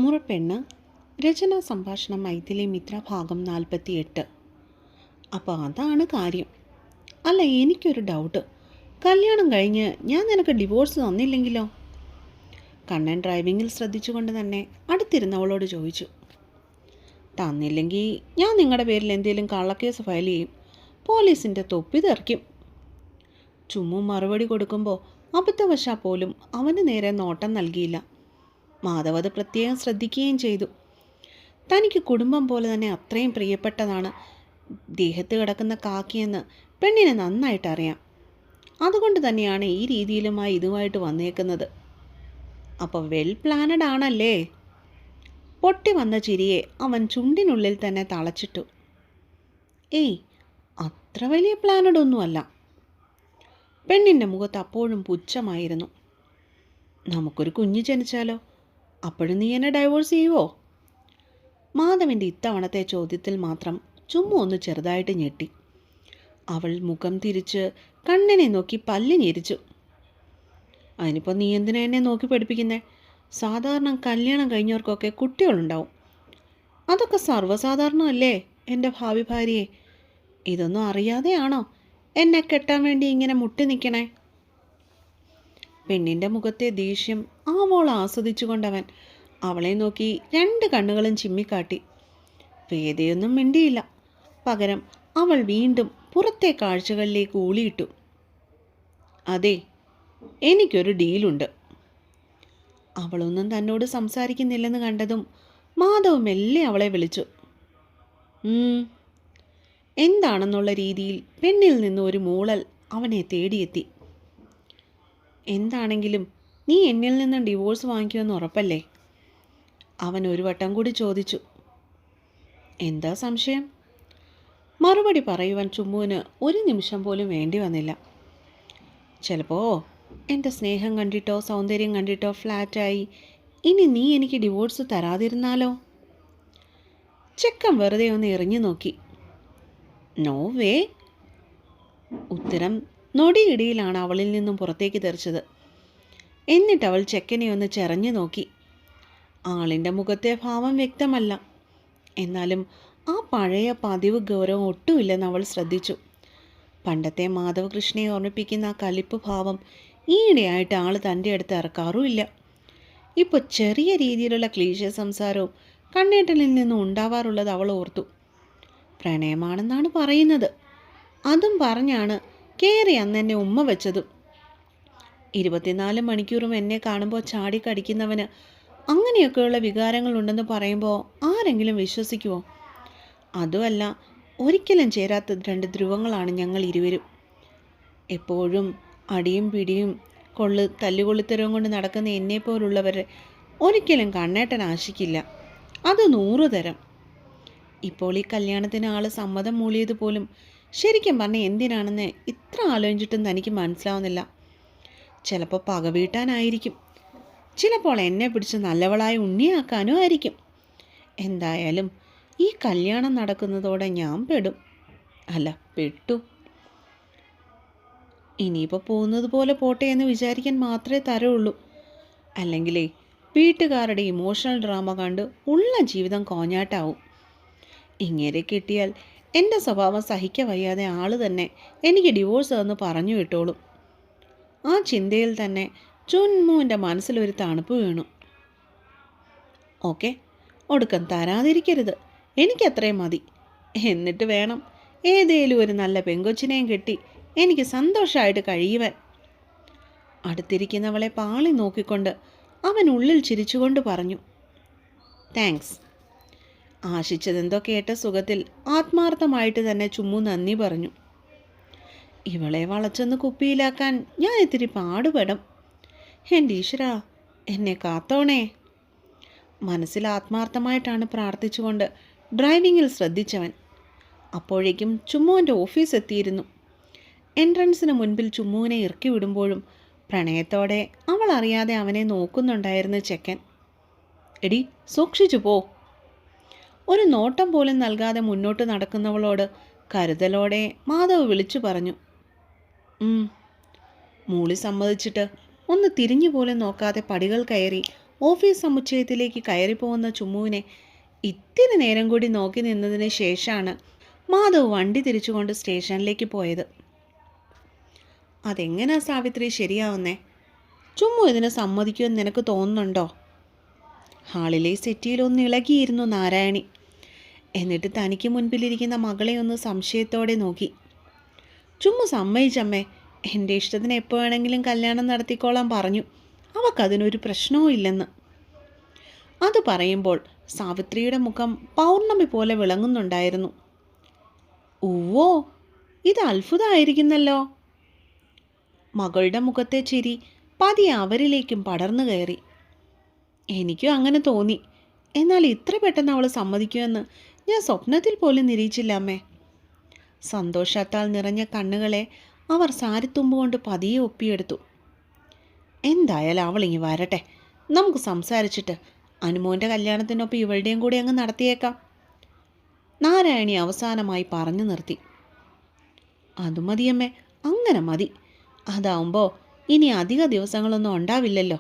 മുറപ്പെണ്ണ് രചനാ സംഭാഷണം മൈഥിലി മിത്ര ഭാഗം 48. അപ്പോൾ അതാണ് കാര്യം. അല്ല, എനിക്കൊരു ഡൗട്ട്. കല്യാണം കഴിഞ്ഞ് ഞാൻ നിനക്ക് ഡിവോഴ്സ് തന്നില്ലെങ്കിലോ? കണ്ണൻ ഡ്രൈവിങ്ങിൽ ശ്രദ്ധിച്ചുകൊണ്ട് തന്നെ അടുത്തിരുന്നവളോട് ചോദിച്ചു. തന്നില്ലെങ്കിൽ ഞാൻ നിങ്ങളുടെ പേരിൽ എന്തെങ്കിലും കള്ളക്കേസ് ഫയൽ ചെയ്യും, പോലീസിൻ്റെ തൊപ്പി തെറിക്കും. ചുമ്മും മറുപടി കൊടുക്കുമ്പോൾ അബദ്ധവശാൽ പോലും അവന് നേരെ നോട്ടം നൽകിയില്ല. മാധവ് അത് പ്രത്യേകം ശ്രദ്ധിക്കുകയും ചെയ്തു. തനിക്ക് കുടുംബം പോലെ തന്നെ അത്രയും പ്രിയപ്പെട്ടതാണ് ദേഹത്ത് കിടക്കുന്ന കാക്കിയെന്ന് പെണ്ണിനെ നന്നായിട്ട് അറിയാം. അതുകൊണ്ട് തന്നെയാണ് ഈ രീതിയിലുമായി ഇതുമായിട്ട് വന്നേക്കുന്നത്. അപ്പോൾ വെൽ പ്ലാനഡ് ആണല്ലേ? പൊട്ടി വന്ന ചിരിയെ അവൻ ചുണ്ടിനുള്ളിൽ തന്നെ തളച്ചിട്ടു. ഏയ്, അത്ര വലിയ പ്ലാനഡ് ഒന്നുമല്ല. പെണ്ണിൻ്റെ മുഖത്ത് അപ്പോഴും പുച്ഛമായിരുന്നു. നമുക്കൊരു കുഞ്ഞ് ജനിച്ചാലോ? അപ്പോഴും നീ എന്നെ ഡൈവോഴ്സ് ചെയ്യുമോ? മാധവിൻ്റെ ഇത്തവണത്തെ ചോദ്യത്തിൽ മാത്രം ചുമ്മാ ഒന്ന് ചെറുതായിട്ട് ഞെട്ടി. അവൾ മുഖം തിരിച്ച് കണ്ണനെ നോക്കി പല്ല് ഞെരിച്ചു. അതിനിപ്പോൾ നീ എന്തിനാ എന്നെ നോക്കി പഠിപ്പിക്കുന്നേ? സാധാരണ കല്യാണം കഴിഞ്ഞവർക്കൊക്കെ കുട്ടികളുണ്ടാവും. അതൊക്കെ സർവ്വസാധാരണമല്ലേ എൻ്റെ ഭാവി ഭാര്യയെ? ഇതൊന്നും അറിയാതെയാണോ എന്നെ കെട്ടാൻ വേണ്ടി ഇങ്ങനെ മുട്ടി നിൽക്കണേ? പെണ്ണിൻ്റെ മുഖത്തെ ദേഷ്യം ആവോളം ആസ്വദിച്ചുകൊണ്ടവൻ അവളെ നോക്കി രണ്ട് കണ്ണുകളും ചിമ്മിക്കാട്ടി. വേദയൊന്നും മിണ്ടിയില്ല. പകരം അവൾ വീണ്ടും പുറത്തെ കാഴ്ചകളിലേക്ക് ഊളിയിട്ടു. അതെ, എനിക്കൊരു ഡീലുണ്ട്. അവളൊന്നും തന്നോട് സംസാരിക്കുന്നില്ലെന്ന് കണ്ടതും മാധവ് മെല്ലെ അവളെ വിളിച്ചു. എന്താണെന്നുള്ള രീതിയിൽ പെണ്ണിൽ നിന്ന് ഒരു മൂളൽ അവനെ തേടിയെത്തി. എന്താണെങ്കിലും നീ എന്നിൽ നിന്നും ഡിവോഴ്സ് വാങ്ങിക്കുമെന്ന് ഉറപ്പല്ലേ? അവൻ ഒരു വട്ടം കൂടി ചോദിച്ചു. എന്താ സംശയം? മറുപടി പറയുവാൻ ചുമ്മുവിന് ഒരു നിമിഷം പോലും വേണ്ടി വന്നില്ല. ചിലപ്പോൾ എൻ്റെ സ്നേഹം കണ്ടിട്ടോ സൗന്ദര്യം കണ്ടിട്ടോ ഫ്ലാറ്റായി ഇനി നീ എനിക്ക് ഡിവോഴ്സ് തരാതിരുന്നാലോ? ചെക്കൻ വെറുതെ ഒന്ന് എറിഞ്ഞു നോക്കി. No way. ഉത്തരം നൊടിയിടയിലാണ് അവളിൽ നിന്നും പുറത്തേക്ക് തെറിച്ചത്. എന്നിട്ട് അവൾ ചെക്കനെ ഒന്ന് ചെറഞ്ഞു നോക്കി. ആളിൻ്റെ മുഖത്തെ ഭാവം വ്യക്തമല്ല, എന്നാലും ആ പഴയ പതിവ് ഗൗരവം ഒട്ടുമില്ലെന്ന് അവൾ ശ്രദ്ധിച്ചു. പണ്ടത്തെ മാധവകൃഷ്ണയെ ഓർമ്മിപ്പിക്കുന്ന ആ കലിപ്പ് ഭാവം ഈയിടെയായിട്ട് ആൾ തൻ്റെ അടുത്ത് ഇറക്കാറുമില്ല. ഇപ്പോൾ ചെറിയ രീതിയിലുള്ള ക്ലീശ സംസാരവും കണ്ണേട്ടനിൽ നിന്നും ഉണ്ടാവാറുള്ളത് അവൾ ഓർത്തു. പ്രണയമാണെന്നാണ് പറയുന്നത്. അതും പറഞ്ഞാണ് കയറി അന്ന് എന്നെ ഉമ്മ വെച്ചതും. 24 മണിക്കൂറും എന്നെ കാണുമ്പോൾ ചാടിക്കടിക്കുന്നവന് അങ്ങനെയൊക്കെയുള്ള വികാരങ്ങളുണ്ടെന്ന് പറയുമ്പോൾ ആരെങ്കിലും വിശ്വസിക്കുമോ? അതുമല്ല, ഒരിക്കലും ചേരാത്ത രണ്ട് ധ്രുവങ്ങളാണ് ഞങ്ങൾ ഇരുവരും. എപ്പോഴും അടിയും പിടിയും തല്ലുകൊള്ളിത്തരവും കൊണ്ട് നടക്കുന്ന എന്നെപ്പോലുള്ളവരെ ഒരിക്കലും കണ്ണേട്ടൻ ആശിക്കില്ല. അത് 100 തരം. ഇപ്പോൾ ഈ കല്യാണത്തിന് ആൾ സമ്മതം മൂളിയത് പോലും ശരിക്കും പറഞ്ഞാൽ എന്തിനാണെന്ന് ഇത്ര ആലോചിച്ചിട്ടും തനിക്ക് മനസ്സിലാവുന്നില്ല. ചിലപ്പോൾ പക വീട്ടാനായിരിക്കും, ചിലപ്പോൾ എന്നെ പിടിച്ച് നല്ലവളായി ഉണ്ണിയാക്കാനും ആയിരിക്കും. എന്തായാലും ഈ കല്യാണം നടക്കുന്നതോടെ ഞാൻ പെടും. അല്ല, പെട്ടു. ഇനിയിപ്പോൾ പോകുന്നത് പോലെ പോട്ടെ എന്ന് വിചാരിക്കാൻ മാത്രമേ തരുള്ളൂ. അല്ലെങ്കിലേ വീട്ടുകാരുടെ ഇമോഷണൽ ഡ്രാമ കണ്ട് ഉള്ള ജീവിതം കോഞ്ഞാട്ടാവും. ഇങ്ങനെ കിട്ടിയാൽ എൻ്റെ സ്വഭാവം സഹിക്ക വയ്യാതെ ആൾ തന്നെ എനിക്ക് ഡിവോഴ്സ് എന്ന് പറഞ്ഞു വിട്ടോളും. ആ ചിന്തയിൽ തന്നെ ചുന്മുവിൻ്റെ മനസ്സിലൊരു തണുപ്പ് വീണു. ഓക്കെ, ഒടുക്കം തരാതിരിക്കരുത്, എനിക്കത്രയും മതി. എന്നിട്ട് വേണം ഏതേലും ഒരു നല്ല പെങ്കൊച്ചിനെയും കെട്ടി എനിക്ക് സന്തോഷമായിട്ട് കഴിയുവാൻ. അടുത്തിരിക്കുന്നവളെ പാളി നോക്കിക്കൊണ്ട് അവൻ ഉള്ളിൽ ചിരിച്ചുകൊണ്ട് പറഞ്ഞു. താങ്ക്സ്. ആശിച്ചതെന്തോ കേട്ട സുഖത്തിൽ ആത്മാർത്ഥമായിട്ട് തന്നെ ചുമ്മു നന്ദി പറഞ്ഞു. ഇവളെ വളച്ചൊന്ന് കുപ്പിയിലാക്കാൻ ഞാൻ ഇത്തിരി പാടുപെടും. എൻ്റെ ഈശ്വരാ, എന്നെ കാത്തോണേ. മനസ്സിൽ ആത്മാർത്ഥമായിട്ടാണ് പ്രാർത്ഥിച്ചുകൊണ്ട് ഡ്രൈവിങ്ങിൽ ശ്രദ്ധിച്ചവൻ. അപ്പോഴേക്കും ചുമ്മുവിൻ്റെ ഓഫീസ് എത്തിയിരുന്നു. എൻട്രൻസിന് മുൻപിൽ ചുമ്മുവിനെ ഇറക്കി വിടുമ്പോഴും പ്രണയത്തോടെ അവൾ അറിയാതെ അവനെ നോക്കുന്നുണ്ടായിരുന്നു ചെക്കൻ. എടി, സൂക്ഷിച്ചു പോ. ഒരു നോട്ടം പോലും നൽകാതെ മുന്നോട്ട് നടക്കുന്നവളോട് കരുതലോടെ മാധവ് വിളിച്ചു പറഞ്ഞു. മൂളി സമ്മതിച്ചിട്ട് ഒന്ന് തിരിഞ്ഞു പോലും നോക്കാതെ പടികൾ കയറി ഓഫീസ് സമുച്ചയത്തിലേക്ക് കയറിപ്പോകുന്ന ചുമ്മുവിനെ ഇത്തിരി നേരം കൂടി നോക്കി നിന്നതിന് ശേഷമാണ് മാധവ് വണ്ടി തിരിച്ചുകൊണ്ട് സ്റ്റേഷനിലേക്ക് പോയത്. അതെങ്ങനാ സാവിത്രി ശരിയാവുന്നേ? ചുമ്mu ഇതിന് സമ്മതിക്കുമെന്ന് നിനക്ക് തോന്നുന്നുണ്ടോ? ഹാളിലെ സെറ്റിയിലൊന്ന് ഇളകിയിരുന്നു നാരായണി. എന്നിട്ട് തനിക്ക് മുൻപിലിരിക്കുന്ന മകളെ ഒന്ന് സംശയത്തോടെ നോക്കി. ചുമ്mu സമ്മതിച്ചമ്മേ, എൻ്റെ ഇഷ്ടത്തിന് എപ്പോൾ വേണമെങ്കിലും കല്യാണം നടത്തിക്കോളാൻ പറഞ്ഞു. അവൾക്കതിനൊരു പ്രശ്നവും ഇല്ലെന്ന്. അത് പറയുമ്പോൾ സാവിത്രിയുടെ മുഖം പൗർണമി പോലെ വിളങ്ങുന്നുണ്ടായിരുന്നു. ഉവ്വോ, ഇത് അത്ഭുതമായിരിക്കുന്നല്ലോ. മകളുടെ മുഖത്തെ ചിരി പതിയെ അവരിലേക്കും പടർന്നു കയറി. എനിക്കും അങ്ങനെ തോന്നി. എന്നാൽ ഇത്ര പെട്ടെന്ന് അവൾ സമ്മതിക്കുമെന്ന് ഞാൻ സ്വപ്നത്തിൽ പോലും നിരീക്ഷിച്ചില്ല അമ്മേ. സന്തോഷത്താൽ നിറഞ്ഞ കണ്ണുകളെ അവർ സാരിത്തുമ്പ് കൊണ്ട് പതിയെ ഒപ്പിയെടുത്തു. എന്തായാലും അവളിങ്ങി വരട്ടെ, നമുക്ക് സംസാരിച്ചിട്ട് അനുമോൻ്റെ കല്യാണത്തിനൊപ്പം ഇവളുടെയും കൂടി അങ്ങ് നടത്തിയേക്കാം. നാരായണി അവസാനമായി പറഞ്ഞു നിർത്തി. അത് മതിയമ്മേ, അങ്ങനെ മതി. അതാവുമ്പോൾ ഇനി അധിക ദിവസങ്ങളൊന്നും ഉണ്ടാവില്ലല്ലോ.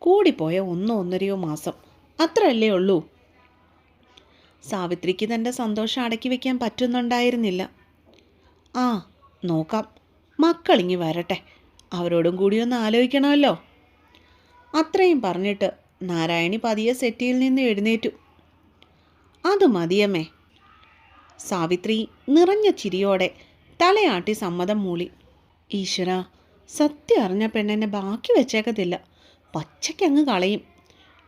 കൂടിപ്പോയ 1-1.5 മാസം അത്രയല്ലേ ഉള്ളൂ. സാവിത്രിക്ക് തൻ്റെ സന്തോഷം അടക്കി വയ്ക്കാൻ പറ്റുന്നുണ്ടായിരുന്നില്ല. ആ നോക്കാം, മക്കളിങ്ങി വരട്ടെ, അവരോടും കൂടി ഒന്ന് ആലോചിക്കണമല്ലോ. അത്രയും പറഞ്ഞിട്ട് നാരായണി പതിയെ സെറ്റിയിൽ നിന്ന് എഴുന്നേറ്റു. അത് മതിയമ്മേ. സാവിത്രി നിറഞ്ഞ ചിരിയോടെ തലയാട്ടി സമ്മതം മൂളി. ഈശ്വര, സത്യം അറിഞ്ഞ പെണ്ണെന്നെ ബാക്കി വെച്ചേക്കത്തില്ല, പച്ചയ്ക്കങ്ങ് കളയും.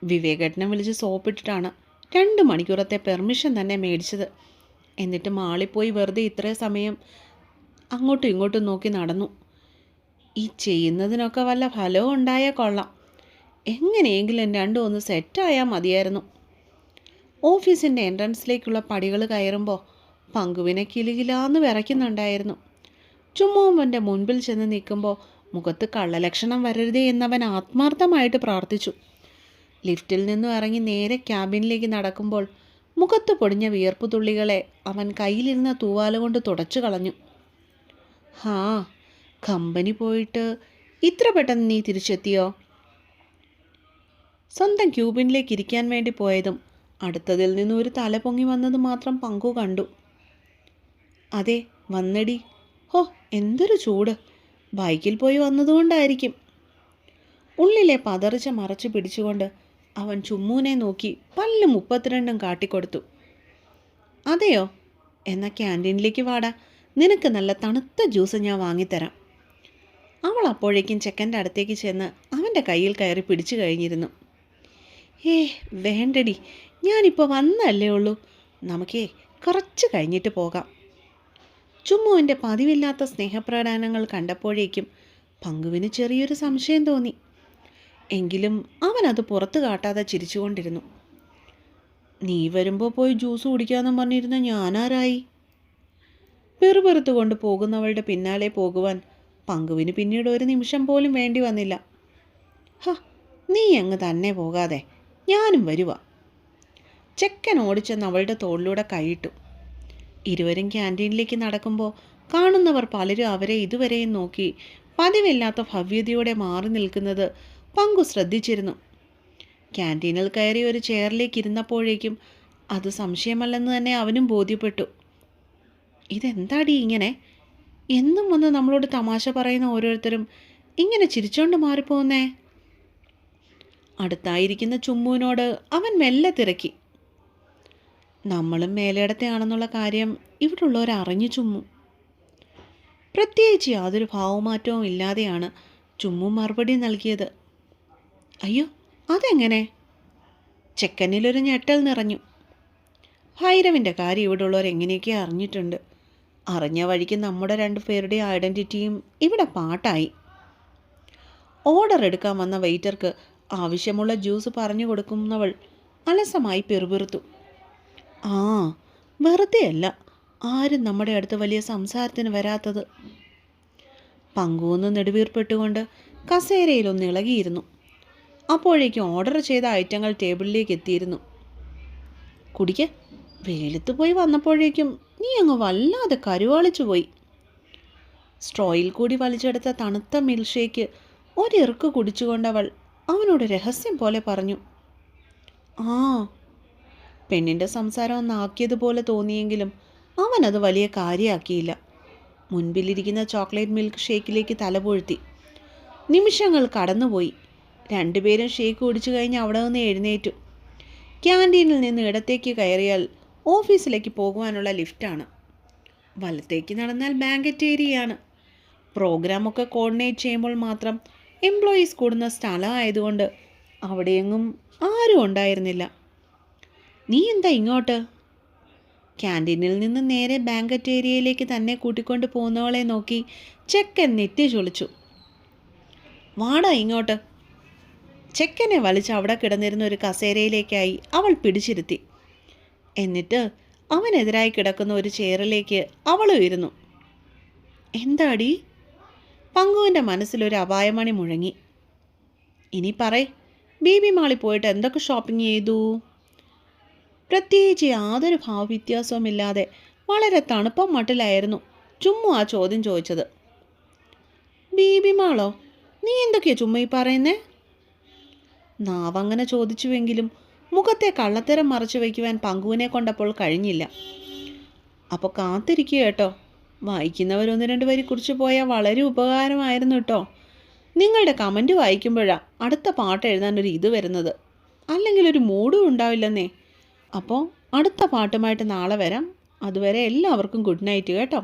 വിവേകേട്ടനെ വിളിച്ച് സോപ്പിട്ടിട്ടാണ് 2 മണിക്കൂറത്തെ പെർമിഷൻ തന്നെ മേടിച്ചത്. എന്നിട്ട് മാളിപ്പോയി വെറുതെ ഇത്രയും സമയം അങ്ങോട്ടും ഇങ്ങോട്ടും നോക്കി നടന്നു. ഈ ചെയ്യുന്നതിനൊക്കെ വല്ല ഫലവും ഉണ്ടായാൽ കൊള്ളാം. എങ്ങനെയെങ്കിലും രണ്ടും ഒന്ന് സെറ്റായാൽ മതിയായിരുന്നു. ഓഫീസിൻ്റെ എൻട്രൻസിലേക്കുള്ള പടികൾ കയറുമ്പോൾ പങ്കുവിനെ കിലുകിലാന്ന് വിറയ്ക്കുന്നുണ്ടായിരുന്നു. ചുമ്മുവൻ്റെ മുൻപിൽ ചെന്ന് നിൽക്കുമ്പോൾ മുഖത്ത് കള്ളലക്ഷണം വരരുതേ എന്നവൻ ആത്മാർത്ഥമായിട്ട് പ്രാർത്ഥിച്ചു. ലിഫ്റ്റിൽ നിന്നും ഇറങ്ങി നേരെ ക്യാബിനിലേക്ക് നടക്കുമ്പോൾ മുഖത്ത് പൊടിഞ്ഞ വിയർപ്പു തുള്ളികളെ അവൻ കയ്യിലിരുന്ന തൂവാല കൊണ്ട് തുടച്ചു കളഞ്ഞു. ഹാ, കമ്പനി പോയിട്ട് ഇത്ര പെട്ടെന്ന് നീ തിരിച്ചെത്തിയോ? സ്വന്തം ക്യൂബിനിലേക്ക് ഇരിക്കാൻ വേണ്ടി പോയതും അടുത്തതിൽ നിന്ന് ഒരു തല പൊങ്ങി വന്നത് മാത്രം പങ്കു കണ്ടു. അതെ വന്നടി. ഹോ, എന്തൊരു ചൂട്. ബൈക്കിൽ പോയി വന്നതുകൊണ്ടായിരിക്കും. ഉള്ളിലെ പതറിച്ച മറച്ചു പിടിച്ചുകൊണ്ട് അവൻ ചുമ്മുവിനെ നോക്കി പല്ല് 32 കാട്ടിക്കൊടുത്തു. അതെയോ, എന്നാൽ ക്യാൻറ്റീനിലേക്ക് വാടാ, നിനക്ക് നല്ല തണുത്ത ജ്യൂസ് ഞാൻ വാങ്ങിത്തരാം. അവൾ അപ്പോഴേക്കും ചെക്കൻ്റെ അടുത്തേക്ക് ചെന്ന് അവൻ്റെ കയ്യിൽ കയറി പിടിച്ചു കഴിഞ്ഞിരുന്നു. വേണ്ടടി, ഞാനിപ്പോൾ വന്നല്ലേ ഉള്ളൂ, നമുക്കേ കുറച്ച് കഴിഞ്ഞിട്ട് പോകാം. ചുമ്മുവിൻ്റെ പതിവില്ലാത്ത സ്നേഹപ്രകടനങ്ങൾ കണ്ടപ്പോഴേക്കും പങ്കുവിന് ചെറിയൊരു സംശയം തോന്നി. എങ്കിലും അവനത് പുറത്തു കാട്ടാതെ ചിരിച്ചുകൊണ്ടിരുന്നു. നീ വരുമ്പോൾ പോയി ജ്യൂസ് കുടിക്കാമെന്നും പറഞ്ഞിരുന്ന ഞാനാരായി? പെറുപെറുത്തു കൊണ്ട് പോകുന്നവളുടെ പിന്നാലെ പോകുവാൻ പങ്കുവിന് പിന്നീട് ഒരു നിമിഷം പോലും വേണ്ടി വന്നില്ല. നീ അങ്ങ് തന്നെ പോകാതെ ഞാനും വരുക. ചെക്കൻ ഓടിച്ചെന്ന് അവളുടെ തോളിലൂടെ കൈയിട്ടു. ഇരുവരും ക്യാൻറ്റീനിലേക്ക് നടക്കുമ്പോൾ കാണുന്നവർ പലരും അവരെ ഇതുവരെയും നോക്കി പതിവില്ലാത്ത ഭവ്യതയോടെ മാറി നിൽക്കുന്നത് പങ്കു ശ്രദ്ധിച്ചിരുന്നു. ക്യാൻറ്റീനിൽ കയറി ഒരു ചെയറിലേക്ക് ഇരുന്നപ്പോഴേക്കും അത് സംശയമല്ലെന്ന് തന്നെ അവനും ബോധ്യപ്പെട്ടു. ഇതെന്താടി ഇങ്ങനെ? എന്നും വന്ന് നമ്മളോട് തമാശ പറയുന്ന ഓരോരുത്തരും ഇങ്ങനെ ചിരിച്ചോണ്ട് മാറിപ്പോകുന്നേ? അടുത്തായിരിക്കുന്ന ചുമ്മുവിനോട് അവൻ മെല്ലെ തിരക്കി. നമ്മളും മേലേടത്തെ ആണെന്നുള്ള കാര്യം ഇവിടെ ഉള്ളവരറിഞ്ഞു ചുമ്മു. പ്രത്യേകിച്ച് യാതൊരു ഭാവമാറ്റവും ഇല്ലാതെയാണ് ചുമ്മു മറുപടി നൽകിയത്. അയ്യോ, അതെങ്ങനെ? ചെക്കനിലൊരു ഞെട്ടൽ നിറഞ്ഞു. ഭൈരവിൻ്റെ കാര്യം ഇവിടെ ഉള്ളവരെങ്ങനെയൊക്കെ അറിഞ്ഞിട്ടുണ്ട്. അറിഞ്ഞ വഴിക്ക് നമ്മുടെ 2 പേരുടെ ഐഡൻറ്റിറ്റിയും ഇവിടെ പാട്ടായി. ഓർഡർ എടുക്കാൻ വന്ന വെയിറ്റർക്ക് ആവശ്യമുള്ള ജ്യൂസ് പറഞ്ഞു കൊടുക്കുന്നവൾ അലസമായി പെറുപിറുത്തു. വെറുതെ അല്ല ആരും നമ്മുടെ അടുത്ത് വലിയ സംസാരത്തിന് വരാത്തത്. പങ്കുവന്ന് നെടുവീർപ്പെട്ടുകൊണ്ട് കസേരയിലൊന്ന് ഇളകിയിരുന്നു. അപ്പോഴേക്കും ഓർഡർ ചെയ്ത ഐറ്റങ്ങൾ ടേബിളിലേക്ക് എത്തിയിരുന്നു. കുടിക്ക്, വെയിലത്ത് പോയി വന്നപ്പോഴേക്കും നീ അങ്ങ് വല്ലാതെ കരുവാളിച്ചു പോയി. സ്ട്രോയിൽ കൂടി വലിച്ചെടുത്ത തണുത്ത മിൽക്ക് ഷേക്ക് ഒരിറുക്ക് കുടിച്ചുകൊണ്ടവൾ അവനോട് രഹസ്യം പോലെ പറഞ്ഞു. ആ, പെണ്ണിൻ്റെ സംസാരം ഒന്നാക്കിയതുപോലെ തോന്നിയെങ്കിലും അവനത് വലിയ കാര്യമാക്കിയില്ല. മുൻപിലിരിക്കുന്ന ചോക്ലേറ്റ് മിൽക്ക് ഷേക്കിലേക്ക് തലപൊഴുത്തി. നിമിഷങ്ങൾ കടന്നുപോയി. രണ്ടുപേരും ഷേക്ക് കുടിച്ചു കഴിഞ്ഞ് അവിടെ നിന്ന് എഴുന്നേറ്റു. ക്യാൻറ്റീനിൽ നിന്ന് ഇടത്തേക്ക് കയറിയാൽ ഓഫീസിലേക്ക് പോകുവാനുള്ള ലിഫ്റ്റാണ്. വലത്തേക്ക് നടന്നാൽ ബാങ്കറ്റ് ഏരിയയാണ്. പ്രോഗ്രാമൊക്കെ കോർഡിനേറ്റ് ചെയ്യുമ്പോൾ മാത്രം എംപ്ലോയീസ് കൂടുന്ന സ്ഥലമായതുകൊണ്ട് അവിടെയെങ്ങും ആരും ഉണ്ടായിരുന്നില്ല. നീ എന്താ ഇങ്ങോട്ട്? ക്യാൻറ്റീനിൽ നിന്ന് നേരെ ബാങ്കറ്റ് ഏരിയയിലേക്ക് തന്നെ കൂട്ടിക്കൊണ്ട് പോകുന്നവളെ നോക്കി ചെക്കൻ നെറ്റി ചൊളിച്ചു. വാടാ ഇങ്ങോട്ട്. ചെക്കനെ വലിച്ച് അവിടെ കിടന്നിരുന്ന ഒരു കസേരയിലേക്കായി അവൾ പിടിച്ചിരുത്തി. എന്നിട്ട് അവനെതിരായി കിടക്കുന്ന ഒരു ചെയറിലേക്ക് അവളും ഇരുന്നു. എന്താടി? പങ്കുവിൻ്റെ മനസ്സിലൊരു അപായമണി മുഴങ്ങി. ഇനി പറയ്, ബേബി മാളിൽ പോയിട്ട് എന്തൊക്കെ ഷോപ്പിംഗ് ചെയ്തു? പ്രത്യേകിച്ച് യാതൊരു ഭാവവ്യത്യാസവുമില്ലാതെ വളരെ തണുപ്പം മട്ടിലായിരുന്നു ചുമ്മാ ആ ചോദ്യം ചോദിച്ചത്. ബേബി മാളോ? നീ എന്തൊക്കെയാ ചുമ്മാ ഈ പറയുന്നേ? നാവങ്ങനെ ചോദിച്ചുവെങ്കിലും മുഖത്തെ കള്ളത്തരം മറച്ചു വയ്ക്കുവാൻ പങ്കുവിനെ കൊണ്ടപ്പോൾ കഴിഞ്ഞില്ല. അപ്പോൾ കാത്തിരിക്കുക കേട്ടോ. വായിക്കുന്നവരൊന്ന് രണ്ട് വരി കുറിച്ച് പോയാൽ വളരെ ഉപകാരമായിരുന്നു കേട്ടോ. നിങ്ങളുടെ കമൻറ്റ് വായിക്കുമ്പോഴാണ് അടുത്ത പാട്ട് എഴുതാനൊരു ഇത് വരുന്നത്. അല്ലെങ്കിൽ ഒരു മൂഡും ഉണ്ടാവില്ലെന്നേ. അപ്പോൾ അടുത്ത പാട്ടുമായിട്ട് നാളെ വരാം. അതുവരെ എല്ലാവർക്കും ഗുഡ് നൈറ്റ് കേട്ടോ.